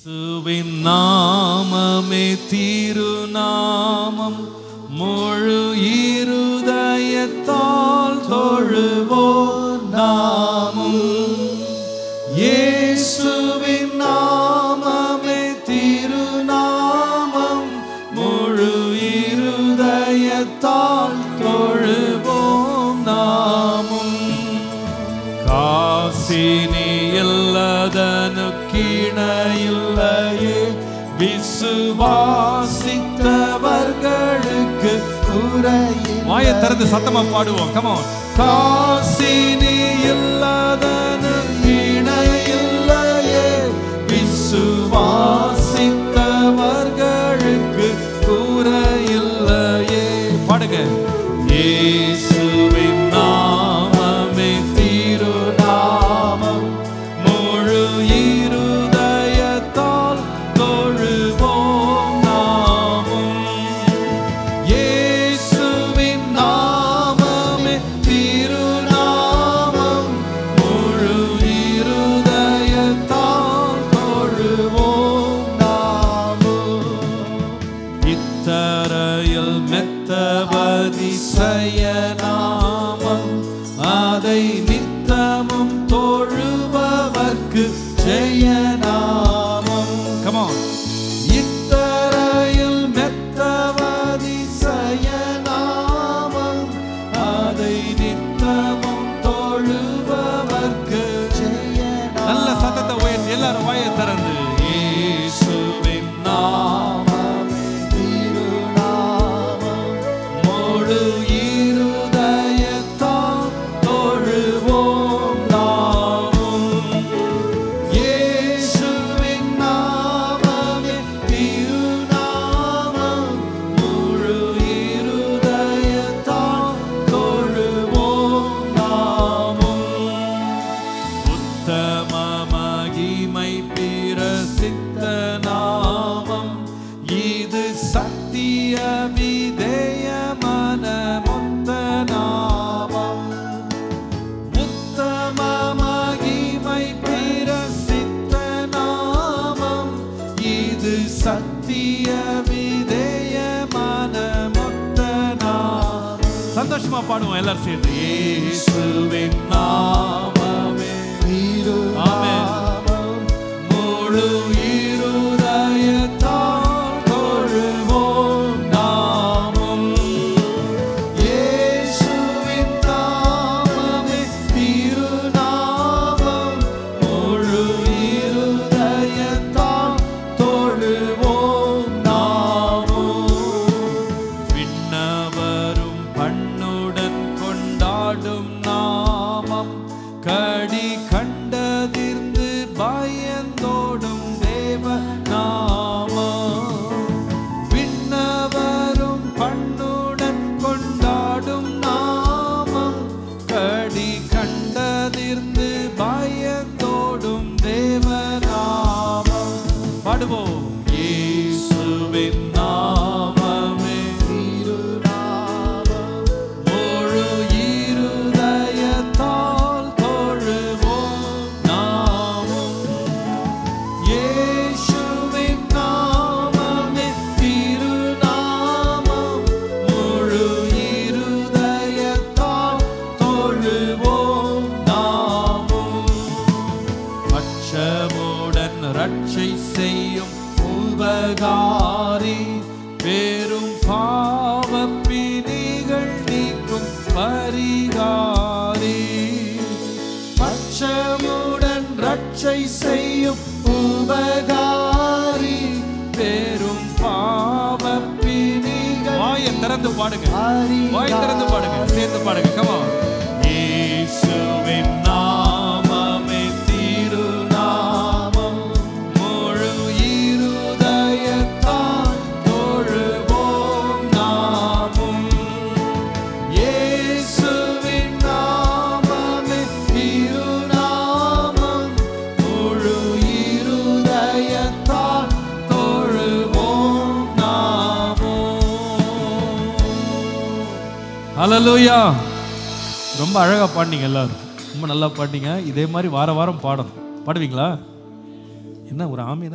இயேசுவின் நாமமே திருநாமம், முழு இருதயத்தால் தொழுவோர் நாமம். இயேசுவின் நாமமே திருநாமம், முழு இருதயத்தால் தொழுவோம் நாமம். காசினி இல்லதனுக்கிணையில்லையே, விசுவாசித்தவர்களுக்கு குறையில்லை. வாயை திறந்து சத்தமா பாடுவோம். come on. காசினி இல்லதனுக்கிணையில்லையே, விசுவாசித்தவர்களுக்கு குறையில்லையே. பாடுங்க. இயேசுவின் நாமமே திருநாமம், முழு இருதயத்தால் தொழுவோம் நாமம். இயேசுவின் நாமமே திருநாமம், முழு இருதயத்தால் தொழுவோம் நாமம். இத்தரையில் மெத்தவதிசய நாமம், அதை நித்தமும் தொழுபவர்க்கு ஜெய நாமம். come on. இத்தரையில் மெத்தவதிசய நாமம், அதை நித்தமும் தொழுபவர்க்கு ஜெய நாமம். நல்ல சத்தத்தை உயர்த்தி எல்லாரும் வாயை திறந்து. இயேசுவின் நாமமே திருநாமம், முழு இருதயத்தால் தொழுவோம் நாமம். இயேசுவின் நாமமே திருநாமம், முழு இருதயத்தால் தொழுவோம் நாமம். உத்தம மகிமை பிரசித்த நாமம், இது சத்திய விதேயமான மொத்த நாமம். உத்தம மகிமை பிரசித்த நாமம், இது சத்திய விதேயமான மொத்த நாமம். சந்தோஷமா பாடுவோம் எல்லாரும் சேர்ந்து. இயேசுவின் நாமமே திருநாமம், முழு இருதயத்தால் தொழுவோம் நாமம். இயேசுவின் நாமமே திருநாமம், முழு இருதயத்தால் தொழுவோம் நாமம். விண்ணவரும் பண்ணுடன் கொண்டாடும் நாமம், கடி கண்டதிர்ந்து பயந்தோடும் தேவ நாமம். விண்ணவரும் பண்ணுடன் கொண்டாடும் நாமம், கடி கண்டதிர்ந்து பயந்தோடும் தேவ நாமம். பாடுவோம். இயேசுவின் நாமமே திருநாமம், முழு இருதயத்தால் தொழுவோம் நாமம். இயேசுவின் நாமமே திருநாமம், முழு இருதயத்தால் தொழுவோம் நாமம். அச்சமுடன் ரட்சை செய்யும் உபகாரி, பெரும் பாவப்பிணிகள் நீக்கும் பரிகாரி. பட்சமுடன் ரட்சை செய்யும் உபகாரி, பெரும் பாவப்பிணிகள். வாயை திறந்து பாடுங்க. வாயை திறந்து பாடுங்க. சேர்ந்து பாடுங்க. come on. இயேசுவின் நாமமே திருநாமம், முழு இருதயத்தால் தொழுவோம் நாமம். இயேசுவின் நாமமே திருநாமம், முழு இருதயத்தால் தொழுவோம் நாமம். ஹல்லேலூயா. ரொம்ப அழகா பாடினீங்க எல்லாரும். ரொம்ப நல்லா பாடினீங்க. இதே மாதிரி வார வாரம் பாடணும். பாடுவீங்களா? என்ன ஒரு ஆமீன